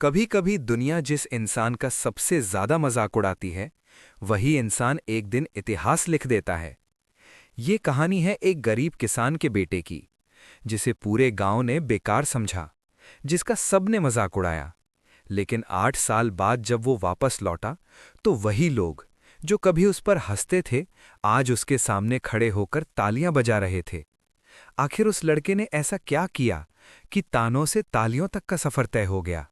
कभी कभी दुनिया जिस इंसान का सबसे ज्यादा मजाक उड़ाती है वही इंसान एक दिन इतिहास लिख देता है। ये कहानी है एक गरीब किसान के बेटे की, जिसे पूरे गांव ने बेकार समझा, जिसका सबने मजाक उड़ाया। लेकिन 8 साल बाद जब वो वापस लौटा तो वही लोग जो कभी उस पर हंसते थे आज उसके सामने खड़े होकर तालियां बजा रहे थे। आखिर उस लड़के ने ऐसा क्या किया कि तानों से तालियों तक का सफर तय हो गया।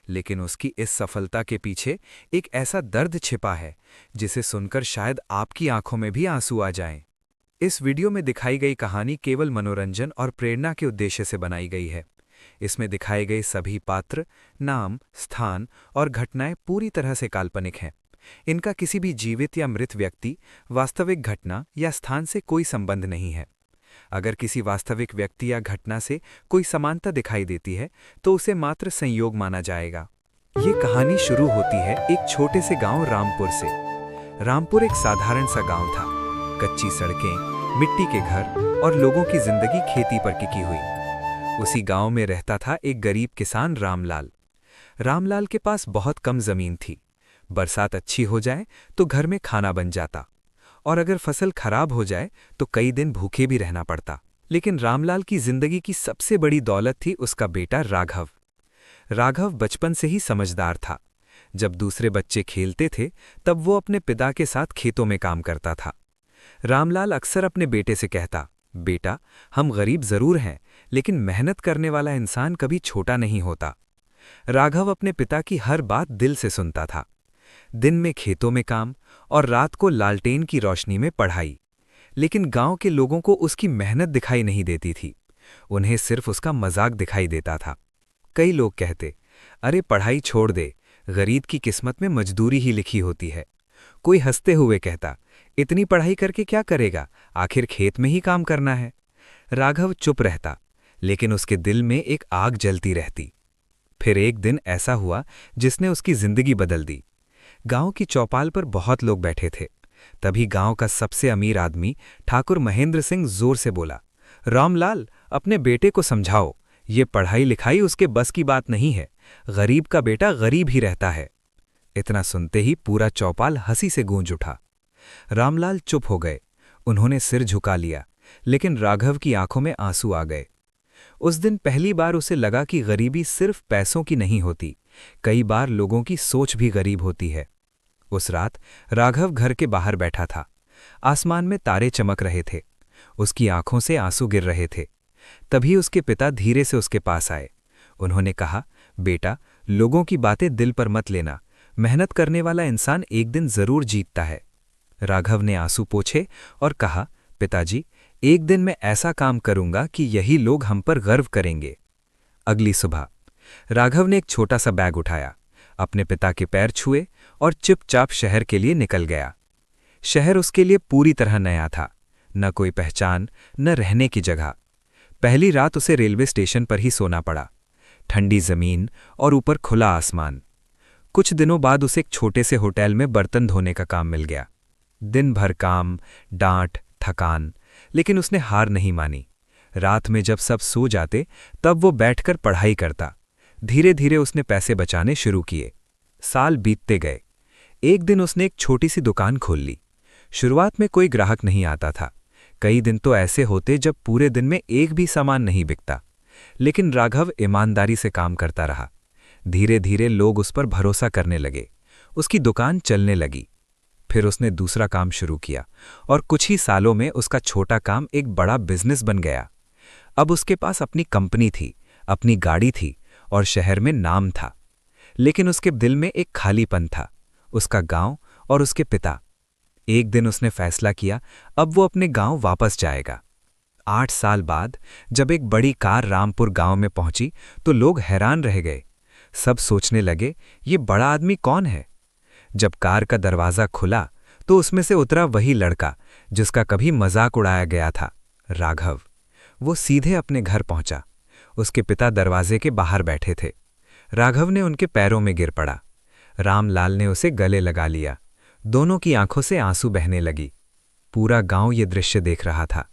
लेकिन उसकी इस सफलता के पीछे एक ऐसा दर्द छिपा है जिसे सुनकर शायद आपकी आंखों में भी आंसू आ जाएं। इस वीडियो में दिखाई गई कहानी केवल मनोरंजन और प्रेरणा के उद्देश्य से बनाई गई है। इसमें दिखाए गए सभी पात्र, नाम, स्थान और घटनाएं पूरी तरह से काल्पनिक हैं। इनका किसी भी जीवित या मृत व्यक्ति, वास्तविक घटना या स्थान से कोई संबंध नहीं है। अगर किसी वास्तविक व्यक्ति या घटना से कोई समानता दिखाई देती है तो उसे मात्र संयोग माना जाएगा। ये कहानी शुरू होती है एक छोटे से गांव रामपुर से। रामपुर एक साधारण सा गांव था। कच्ची सड़कें, मिट्टी के घर और लोगों की जिंदगी खेती पर टिकी हुई। उसी गांव में रहता था एक गरीब किसान रामलाल। रामलाल के पास बहुत कम जमीन थी। बरसात अच्छी हो जाए तो घर में खाना बन जाता, और अगर फसल खराब हो जाए तो कई दिन भूखे भी रहना पड़ता। लेकिन रामलाल की जिंदगी की सबसे बड़ी दौलत थी उसका बेटा राघव। राघव बचपन से ही समझदार था। जब दूसरे बच्चे खेलते थे तब वो अपने पिता के साथ खेतों में काम करता था। रामलाल अक्सर अपने बेटे से कहता, बेटा, हम गरीब जरूर हैं लेकिन मेहनत करने वाला इंसान कभी छोटा नहीं होता। राघव अपने पिता की हर बात दिल से सुनता था। दिन में खेतों में काम और रात को लालटेन की रोशनी में पढ़ाई। लेकिन गांव के लोगों को उसकी मेहनत दिखाई नहीं देती थी। उन्हें सिर्फ उसका मजाक दिखाई देता था। कई लोग कहते, अरे पढ़ाई छोड़ दे, गरीब की किस्मत में मजदूरी ही लिखी होती है। कोई हंसते हुए कहता, इतनी पढ़ाई करके क्या करेगा, आखिर खेत में ही काम करना है। राघव चुप रहता, लेकिन उसके दिल में एक आग जलती रहती। फिर एक दिन ऐसा हुआ जिसने उसकी जिंदगी बदल दी। गांव की चौपाल पर बहुत लोग बैठे थे। तभी गांव का सबसे अमीर आदमी ठाकुर महेंद्र सिंह जोर से बोला, रामलाल, अपने बेटे को समझाओ, ये पढ़ाई लिखाई उसके बस की बात नहीं है। गरीब का बेटा गरीब ही रहता है। इतना सुनते ही पूरा चौपाल हंसी से गूंज उठा। रामलाल चुप हो गए। उन्होंने सिर झुका लिया, लेकिन राघव की आंखों में आंसू आ गए। उस दिन पहली बार उसे लगा कि गरीबी सिर्फ पैसों की नहीं होती, कई बार लोगों की सोच भी गरीब होती है। उस रात राघव घर के बाहर बैठा था। आसमान में तारे चमक रहे थे। उसकी आंखों से आंसू गिर रहे थे। तभी उसके पिता धीरे से उसके पास आए। उन्होंने कहा, बेटा, लोगों की बातें दिल पर मत लेना। मेहनत करने वाला इंसान एक दिन जरूर जीतता है। राघव ने आंसू पोंछे और कहा, पिताजी, एक दिन मैं ऐसा काम करूंगा कि यही लोग हम पर गर्व करेंगे। अगली सुबह राघव ने एक छोटा सा बैग उठाया, अपने पिता के पैर छुए और चुपचाप शहर के लिए निकल गया। शहर उसके लिए पूरी तरह नया था। न कोई पहचान, न रहने की जगह। पहली रात उसे रेलवे स्टेशन पर ही सोना पड़ा। ठंडी जमीन और ऊपर खुला आसमान। कुछ दिनों बाद उसे एक छोटे से होटल में बर्तन धोने का काम मिल गया। दिन भर काम, डांट, थकान, लेकिन उसने हार नहीं मानी। रात में जब सब सो जाते तब वो बैठकर पढ़ाई करता। धीरे धीरे उसने पैसे बचाने शुरू किए। साल बीतते गए। एक दिन उसने एक छोटी सी दुकान खोल ली। शुरुआत में कोई ग्राहक नहीं आता था। कई दिन तो ऐसे होते जब पूरे दिन में एक भी सामान नहीं बिकता। लेकिन राघव ईमानदारी से काम करता रहा। धीरे धीरे लोग उस पर भरोसा करने लगे। उसकी दुकान चलने लगी। फिर उसने दूसरा काम शुरू किया और कुछ ही सालों में उसका छोटा काम एक बड़ा बिजनेस बन गया। अब उसके पास अपनी कंपनी थी, अपनी गाड़ी थी और शहर में नाम था। लेकिन उसके दिल में एक खालीपन था, उसका गांव और उसके पिता। एक दिन उसने फैसला किया, अब वो अपने गांव वापस जाएगा। 8 साल बाद जब एक बड़ी कार रामपुर गांव में पहुंची तो लोग हैरान रह गए। सब सोचने लगे, ये बड़ा आदमी कौन है। जब कार का दरवाज़ा खुला तो उसमें से उतरा वही लड़का जिसका कभी मजाक उड़ाया गया था, राघव। वो सीधे अपने घर पहुंचा। उसके पिता दरवाजे के बाहर बैठे थे। राघव ने उनके पैरों में गिर पड़ा। रामलाल ने उसे गले लगा लिया। दोनों की आंखों से आंसू बहने लगी। पूरा गांव ये दृश्य देख रहा था।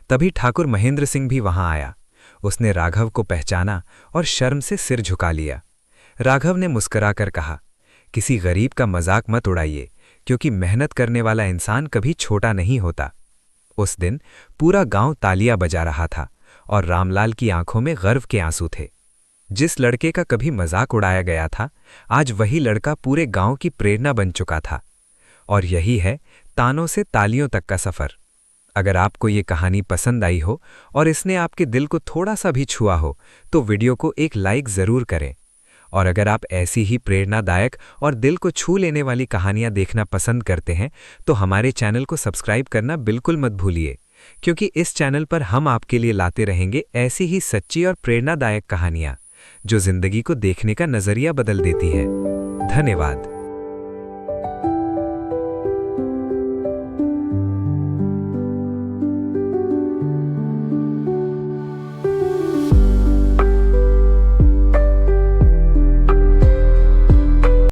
तभी ठाकुर महेंद्र सिंह भी वहां आया। उसने राघव को पहचाना और शर्म से सिर झुका लिया। राघव ने मुस्कुराकर कहा, किसी गरीब का मजाक मत उड़ाइए, क्योंकि मेहनत करने वाला इंसान कभी छोटा नहीं होता। उस दिन पूरा गांव तालियां बजा रहा था और रामलाल की आंखों में गर्व के आंसू थे। जिस लड़के का कभी मजाक उड़ाया गया था, आज वही लड़का पूरे गांव की प्रेरणा बन चुका था। और यही है तानों से तालियों तक का सफर। अगर आपको ये कहानी पसंद आई हो और इसने आपके दिल को थोड़ा सा भी छुआ हो, तो वीडियो को एक लाइक जरूर करें। और अगर आप ऐसी ही प्रेरणादायक और दिल को छू लेने वाली कहानियां देखना पसंद करते हैं, तो हमारे चैनल को सब्सक्राइब करना बिल्कुल मत भूलिए, क्योंकि इस चैनल पर हम आपके लिए लाते रहेंगे ऐसी ही सच्ची और प्रेरणादायक कहानियां जो जिंदगी को देखने का नजरिया बदल देती है। धन्यवाद।